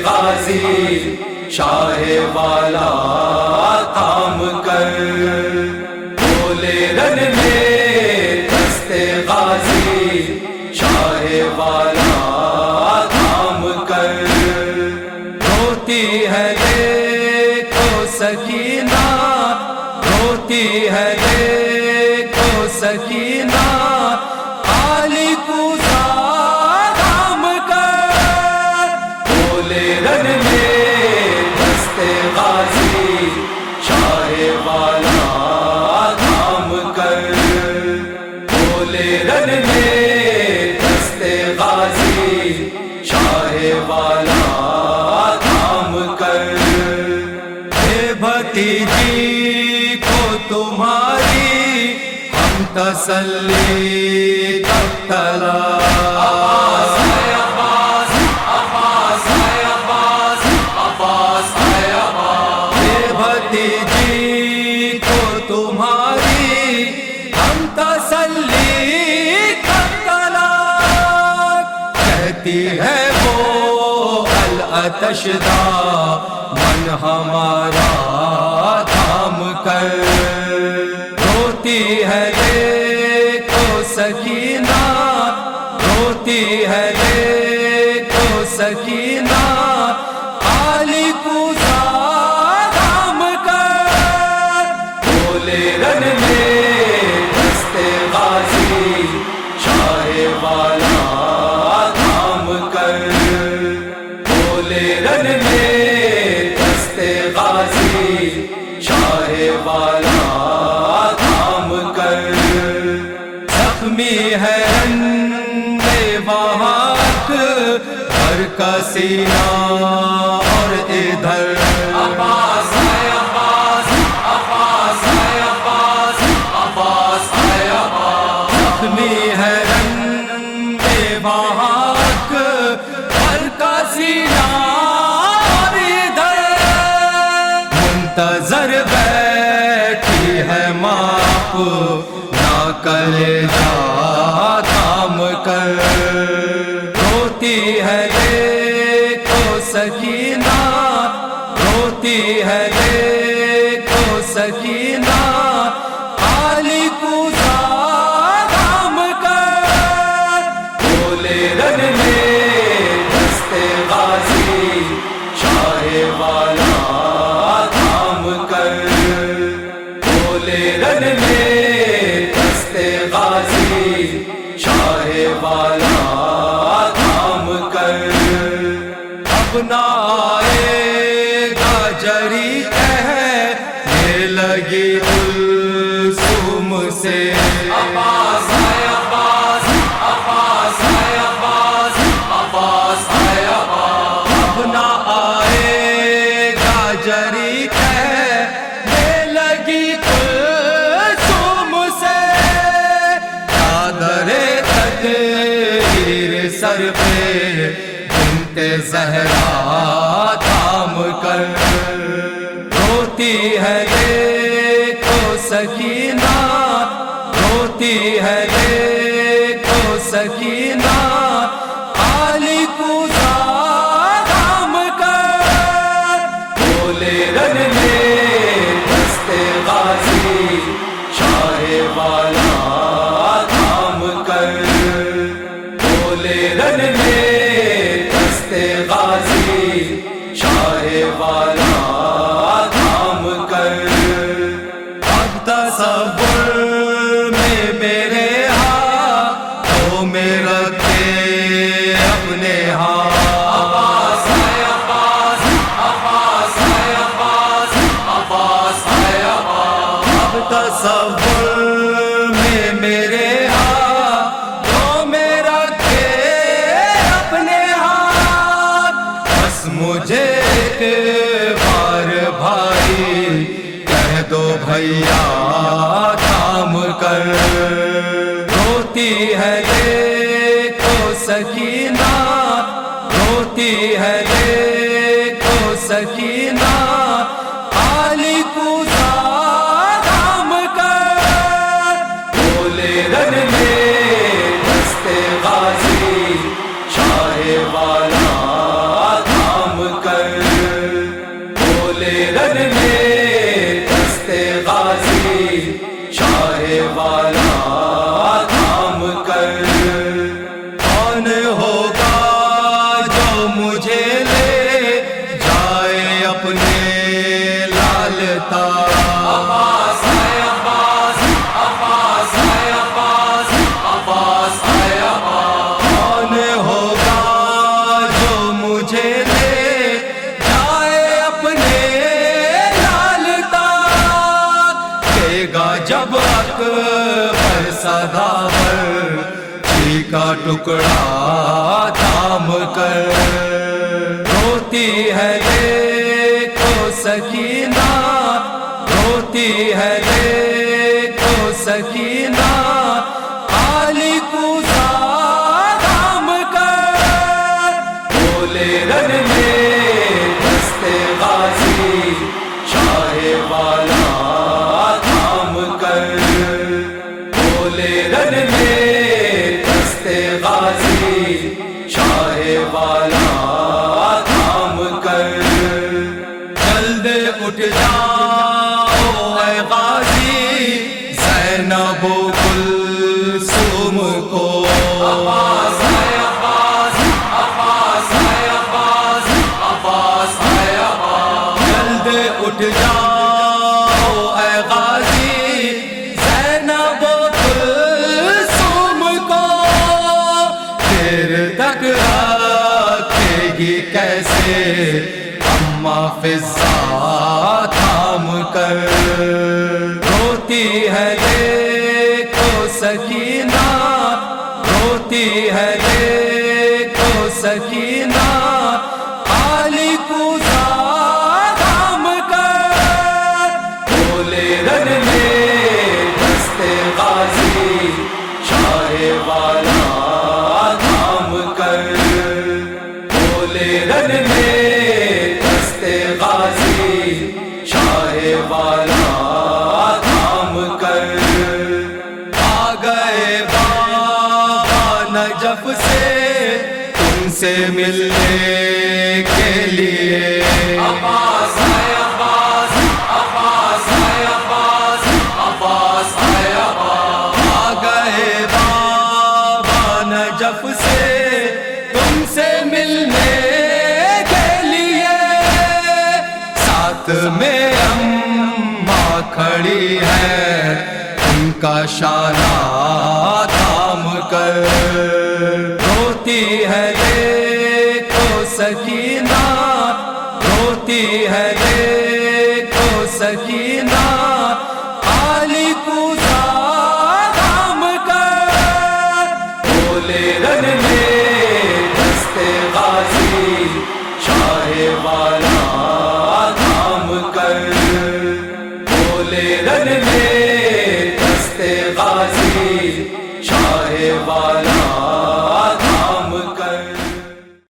غازی شاہ والا تھام کر، بولے رن میں دست غازی شاہ والا تھام کر، روتی ہے دیکھو سکینہ، روتی ہے دیکھو سکینہ، علی کو رن میں دست غازی شاہ والا تھام کر، بولے رن میں دست غازی شاہ والا تھام کر، اے بھتیجی کو تمہاری ہم تسلی کب تلا، جی کو تمہاری ہم تسلی کرتلا، کہتی ہے وہ العطش دا من ہمارا تھام کر، روتی ہے دیکھو سکینہ، روتی ہے دیکھو سکینہ، علی کو رن میں دست غازی شاہ والا تھام کر، بولے رن میں دست غازی شاہ والا تھام کر، زخمی ہے رن وہاں ہر کا سینہ اور ادھر عباس ہے، عباس عباس ہے، عباس عباس ہے، عباس زخمی ہے رن وہاں ہر کا سینہ اور ادھر، منتظر بیٹھی ہے ماں نہ کلیجہ تھام کر، روتی ہے دیکھو سکینہ، روتی ہے دیکھو سکینہ، علی کو تھام کر، بولے رن میں دست غازی شاہ والا تھام کر، بولے رن میں دست غازی شاہ والا تھام کر، اب نہ آئے گا جری کہنے لگی کلثوم سے، عباس ہے، عباس عباس ہے، عباس عباس ہے، عباس اب نہ آئے گا جری کہنے لگی کلثوم سے، چادر تقریر سر پہ بنت زہرا تھام کر، روتی ہے دیکھو سکینہ، روتی ہے دیکھو سکینہ، علی کو تھام کر، بولے رن میں دست غازی شاہ والا تھام کر، بولے رن میں دست غازی شاہ والا تھام کر، اب تصور میں میرے ہاتھوں میں رکھے اپنے عباس ہے، عباس عباس ہے، عباس عباس ہے، عباس اب تصور میں میرے ہاتھوں میں رکھے اپنے ہاتھ، بس مجھے ایک بار بھائی کہہ دو بھیا تھام کر، روتی ہے دیکھو سکینہ، روتی ہے دیکھو سکینہ علی کو سلام کر، بولے رن میں دستے غازی شاہ والا تھام کر، بولے رن میں دستے غازی شاہ والا تھام کر، کون ہوگا جو مجھے لے جائے اپنے لال تار، عباس ہے عباس، عباس ہے عباس، عباس ہے عباس، کون ہوگا جو مجھے لے جائے اپنے لال تار، دے گا جب اکبر سداور جی کا ٹکڑا تھام کر، روتی ہے دیکھو سکینہ، روتی ہے دیکھو سکینہ علی کو سلام کر، بولے رن میں دستے غازی شاہ والا تھام کر، بولے رن میں دستے غازی شاہ والا تھام کر، جلد اٹھ جاؤ اے غازی زینب و کلثوم کو، عباس ہے عباس، عباس ہے عباس، عباس ہے عباس، جلد اٹھ جاؤ اے غازی زینب و کلثوم کو، دیر تک رکھے گی کیسے اماں فضا تھام کر، روتی ہے دیکھو سکینہ، روتی ہے دیکھو سکینہ علی کو سلام کر، بولے رن میں دستے غازی شاہ والا تھام کر، بولے رن میں دستے غازی شاہ والا تھام کر، آ گئے بابا نجف سے تم سے ملنے کے لیے، عباس ہے عباس، عباس ہے عباس، عباس ہے عباس، آ گئے بابا نجف سے تم سے ملنے کے لیے، ساتھ میں اماں کھڑی ہے ان کا شانہ تھام کر، روتی ہے دیکھو سکینہ، روتی ہے دیکھو سکینہ علی کو سلام کر، بولے رن میں دستے غازی شاہ والا تھام کر، بولے رن میں